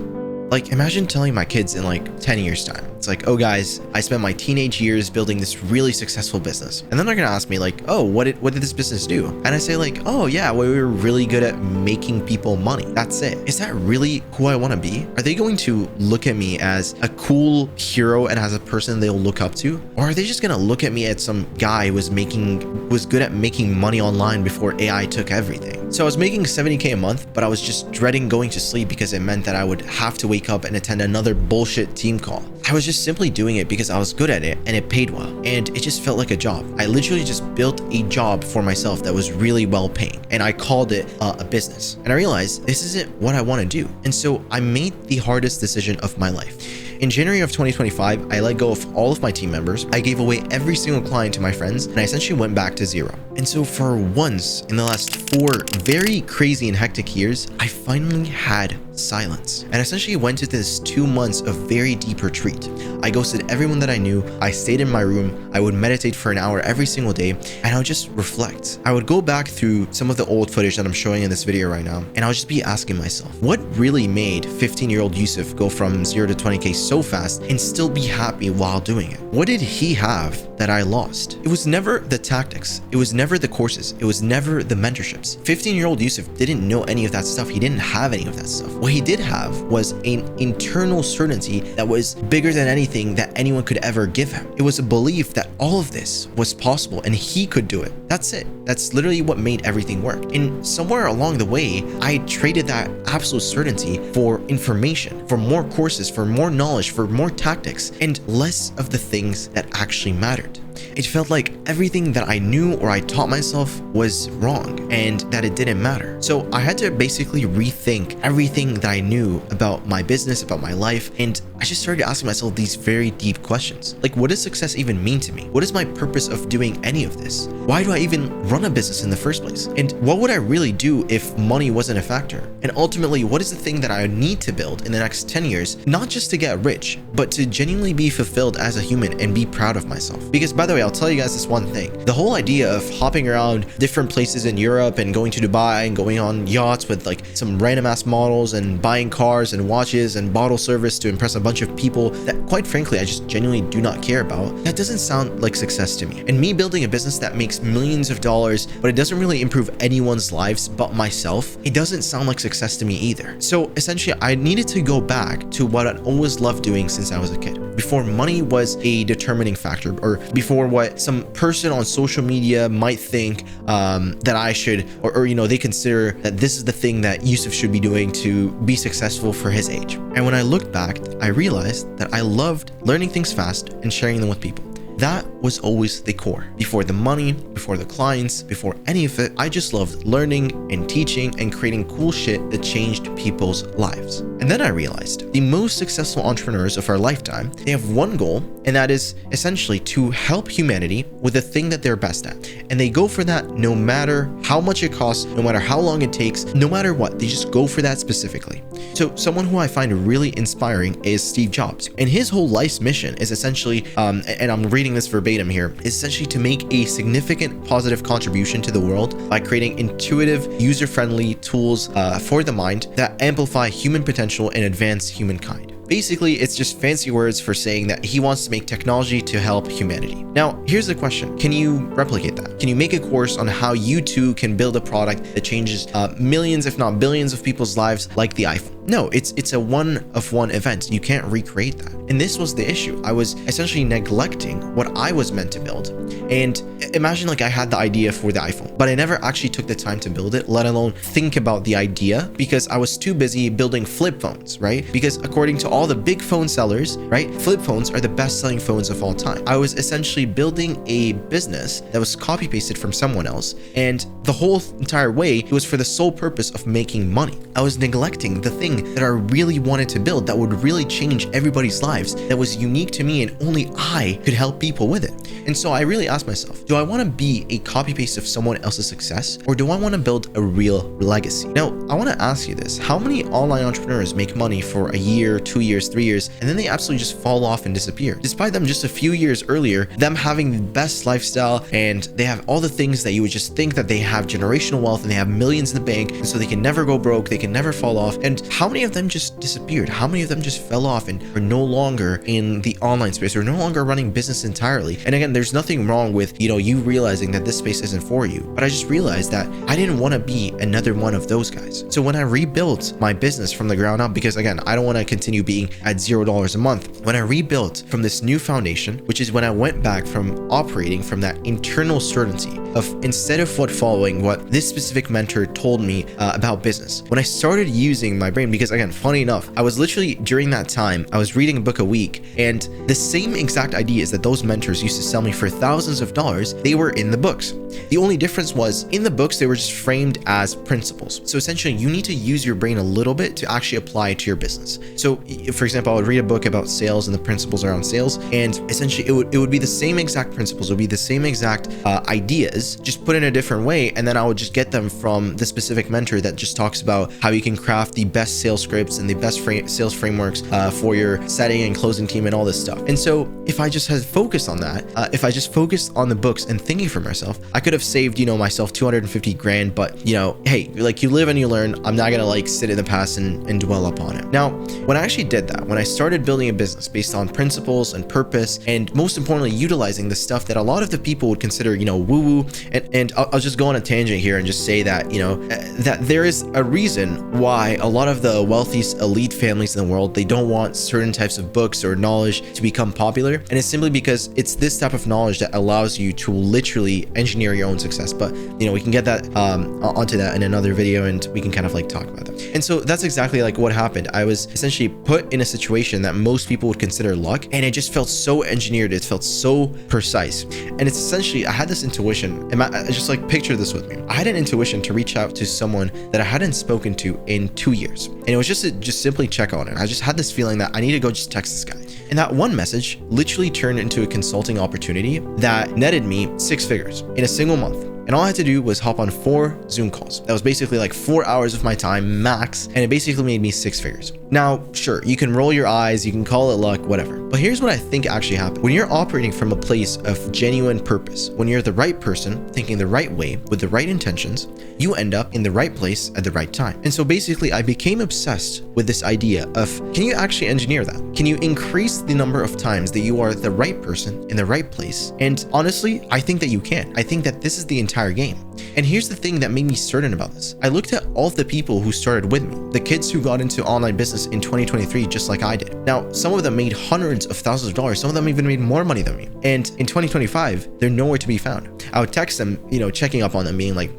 Like, imagine telling my kids in like 10 years time, it's like, oh guys, I spent my teenage years building this really successful business. And then they're gonna ask me like, oh, what did this business do? And I say like, oh yeah, well, we were really good at making people money. That's it. Is that really who I wanna be? Are they going to look at me as a cool hero and as a person they'll look up to? Or are they just gonna look at me as some guy who was good at making money online before AI took everything? So I was making 70K a month, but I was just dreading going to sleep because it meant that I would have to wake up and attend another bullshit team call. I was just simply doing it because I was good at it and it paid well, and it just felt like a job. I literally just built a job for myself that was really well paying, and I called it a business. And I realized this isn't what I want to do. And so I made the hardest decision of my life. In January of 2025, I let go of all of my team members. I gave away every single client to my friends, and I essentially went back to zero. And so for once in the last 4 very crazy and hectic years, I finally had silence, and essentially went to this 2 months of very deep retreat. I ghosted everyone that I knew. I stayed in my room. I would meditate for an hour every single day, and I would just reflect. I would go back through some of the old footage that I'm showing in this video right now, and I would just be asking myself, what really made 15-year-old Yusuf go from 0 to 20k so fast and still be happy while doing it? What did he have that I lost? It was never the tactics. It was never the courses. It was never the mentorships. 15-year-old Yusuf didn't know any of that stuff. He didn't have any of that stuff. What he did have was an internal certainty that was bigger than anything that anyone could ever give him. It was a belief that all of this was possible and he could do it. That's it. That's literally what made everything work. And somewhere along the way, I traded that absolute certainty for information, for more courses, for more knowledge, for more tactics, and less of the things that actually mattered. It felt like everything that I knew or I taught myself was wrong and that it didn't matter. So I had to basically rethink everything that I knew about my business, about my life, and I just started asking myself these very deep questions. Like, what does success even mean to me? What is my purpose of doing any of this? Why do I even run a business in the first place? And what would I really do if money wasn't a factor? And ultimately, what is the thing that I need to build in the next 10 years, not just to get rich, but to genuinely be fulfilled as a human and be proud of myself? Because by the way, I'll tell you guys this one thing. The whole idea of hopping around different places in Europe and going to Dubai and going on yachts with like some random ass models and buying cars and watches and bottle service to impress a bunch of people that quite frankly I just genuinely do not care about, that doesn't sound like success to me. And me building a business that makes millions of dollars but it doesn't really improve anyone's lives but myself, it doesn't sound like success to me either. So essentially I needed to go back to what I'd always loved doing since I was a kid, before money was a determining factor, or before what some person on social media might think that I should, or you know, they consider that this is the thing that Yusuf should be doing to be successful for his age. And when I looked back, I realized that I loved learning things fast and sharing them with people. That was always the core. Before the money, before the clients, before any of it, I just loved learning and teaching and creating cool shit that changed people's lives. And then I realized the most successful entrepreneurs of our lifetime, they have one goal, and that is essentially to help humanity with the thing that they're best at. And they go for that no matter how much it costs, no matter how long it takes, no matter what, they just go for that specifically. So someone who I find really inspiring is Steve Jobs. And his whole life's mission is essentially, and I'm reading this verbatim here, is essentially to make a significant positive contribution to the world by creating intuitive, user-friendly tools for the mind that amplify human potential and advance humankind. Basically, it's just fancy words for saying that he wants to make technology to help humanity. Now, here's the question. Can you replicate that? Can you make a course on how you too can build a product that changes millions, if not billions of people's lives like the iPhone? No, it's a one-of-one event. You can't recreate that. And this was the issue. I was essentially neglecting what I was meant to build. And imagine like I had the idea for the iPhone, but I never actually took the time to build it, let alone think about the idea, because I was too busy building flip phones, right? Because according to all the big phone sellers, right, flip phones are the best-selling phones of all time. I was essentially building a business that was copy-pasted from someone else, and the whole entire way, it was for the sole purpose of making money. I was neglecting the thing that I really wanted to build that would really change everybody's lives, that was unique to me and only I could help people with it. And so I really asked myself, do I want to be a copy-paste of someone else's success, or do I want to build a real legacy? Now, I want to ask you this. How many online entrepreneurs make money for a year, 2 years, 3 years, and then they absolutely just fall off and disappear? Despite them just a few years earlier, them having the best lifestyle, and they have all the things that you would just think that they have generational wealth and they have millions in the bank, and so they can never go broke, they can never fall off. And how many of them just disappeared? How many of them just fell off and are no longer in the online space, or no longer running business entirely? And again, there's nothing wrong with, you know, you realizing that this space isn't for you, but I just realized that I didn't want to be another one of those guys. So when I rebuilt my business from the ground up, because again, I don't want to continue being at $0 a month, when I rebuilt from this new foundation, which is when I went back from operating from that internal certainty of, instead of following what this specific mentor told me about business, when I started using my brain, because again, funny enough, I was literally during that time, I was reading a book a week, and the same exact ideas that those mentors used to sell me for thousands of dollars, they were in the books. The only difference was in the books, books, they were just framed as principles. So essentially, you need to use your brain a little bit to actually apply it to your business. So for example, I would read a book about sales and the principles around sales, and essentially it would be the same exact principles, it would be the same exact ideas, just put in a different way, and then I would just get them from the specific mentor that just talks about how you can craft the best sales scripts and the best sales frameworks for your setting and closing team and all this stuff. And so if I just had focused on that, if I just focused on the books and thinking for myself, I could have saved, myself 250 grand. But hey, like, you live and you learn. I'm not gonna like sit in the past and dwell upon it. Now, when I actually did that, when I started building a business based on principles and purpose, and most importantly, utilizing the stuff that a lot of the people would consider, woo-woo, and I'll just go on a tangent here and just say that, that there is a reason why a lot of the wealthiest elite families in the world, they don't want certain types of books or knowledge to become popular. And it's simply because it's this type of knowledge that allows you to literally engineer your own success. But, we can get that onto that in another video, and we can kind of like talk about that. And so that's exactly like what happened. I was essentially put in a situation that most people would consider luck, and it just felt so engineered. It felt so precise. And it's essentially, I had this intuition, and I just like picture this with me. I had an intuition to reach out to someone that I hadn't spoken to in 2 years. And it was just to just simply check on it. I just had this feeling that I need to go just text this guy. And that one message literally turned into a consulting opportunity that netted me 6 figures in a single month. And all I had to do was hop on 4 Zoom calls. That was basically like 4 hours of my time max, and it basically made me 6 figures. Now, sure, you can roll your eyes, you can call it luck, whatever. But here's what I think actually happened. When you're operating from a place of genuine purpose, when you're the right person, thinking the right way, with the right intentions, you end up in the right place at the right time. And so basically, I became obsessed with this idea of, can you actually engineer that? Can you increase the number of times that you are the right person in the right place? And honestly, I think that you can. I think that this is the entire game. And here's the thing that made me certain about this. I looked at all of the people who started with me, the kids who got into online business in 2023, just like I did. Now, some of them made hundreds of thousands of dollars. Some of them even made more money than me. And in 2025, they're nowhere to be found. I would text them, checking up on them, being like,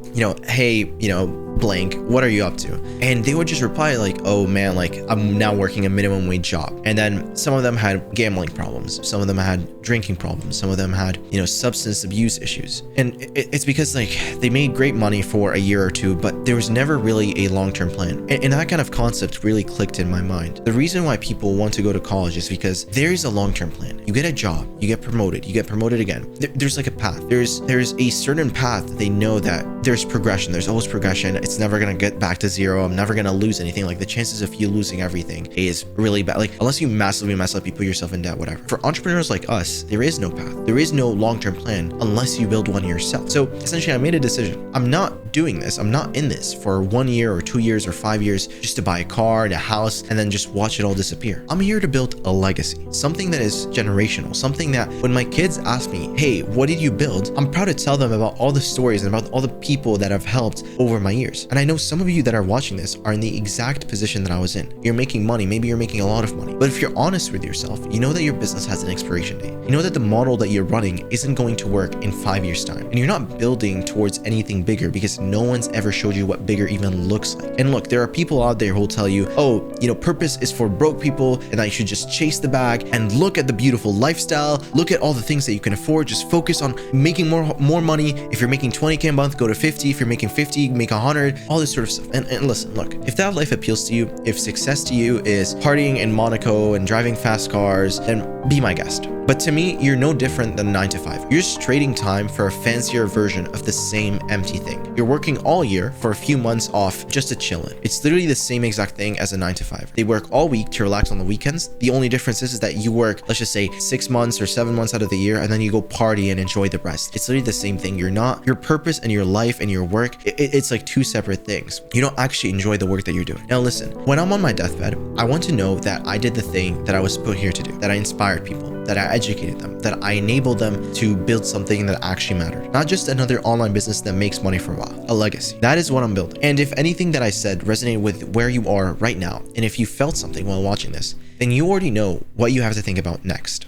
hey, blank, what are you up to? And they would just reply like, oh man, like, I'm now working a minimum wage job. And then some of them had gambling problems. Some of them had drinking problems. Some of them had, substance abuse issues. And it's because like they made great money for a year or two, but there was never really a long-term plan. And that kind of concept really clicked in my mind. The reason why people want to go to college is because there is a long-term plan. You get a job, you get promoted again. There's like a path. There's a certain path that they know that there's progression. There's always progression. It's never going to get back to zero. I'm never going to lose anything. Like, the chances of you losing everything is really bad. Like, unless you massively mess up, you put yourself in debt, whatever. For entrepreneurs like us, there is no path. There is no long-term plan unless you build one yourself. So essentially, I made a decision. I'm not doing this. I'm not in this for 1 year or 2 years or 5 years just to buy a car and a house and then just watch it all disappear. I'm here to build a legacy, something that is generational, something that when my kids ask me, hey, what did you build? I'm proud to tell them about all the stories and about all the people that I've helped over my years. And I know some of you that are watching this are in the exact position that I was in. You're making money, maybe you're making a lot of money. But if you're honest with yourself, you know that your business has an expiration date. You know that the model that you're running isn't going to work in 5 years' time. And you're not building towards anything bigger because no one's ever showed you what bigger even looks like. And look, there are people out there who will tell you, oh, purpose is for broke people and I should just chase the bag and look at the beautiful lifestyle, look at all the things that you can afford, just focus on making more money. If you're making 20K a month, go to 50. If you're making 50, make 100, all this sort of stuff. And listen, look, if that life appeals to you, if success to you is partying in Monaco and driving fast cars, then be my guest. But to me, you're no different than a 9 to 5. You're just trading time for a fancier version of the same empty thing. You're working all year for a few months off just to chill in. It's literally the same exact thing as a 9 to 5. They work all week to relax on the weekends. The only difference is that you work, let's just say 6 months or 7 months out of the year, and then you go party and enjoy the rest. It's literally the same thing. Your purpose and your life and your work, it's like 2 separate things. You don't actually enjoy the work that you're doing. Now listen, when I'm on my deathbed, I want to know that I did the thing that I was put here to do, that I inspired people, that I educated them, that I enabled them to build something that actually mattered. Not just another online business that makes money for a while, a legacy. That is what I'm building. And if anything that I said resonated with where you are right now, and if you felt something while watching this, then you already know what you have to think about next.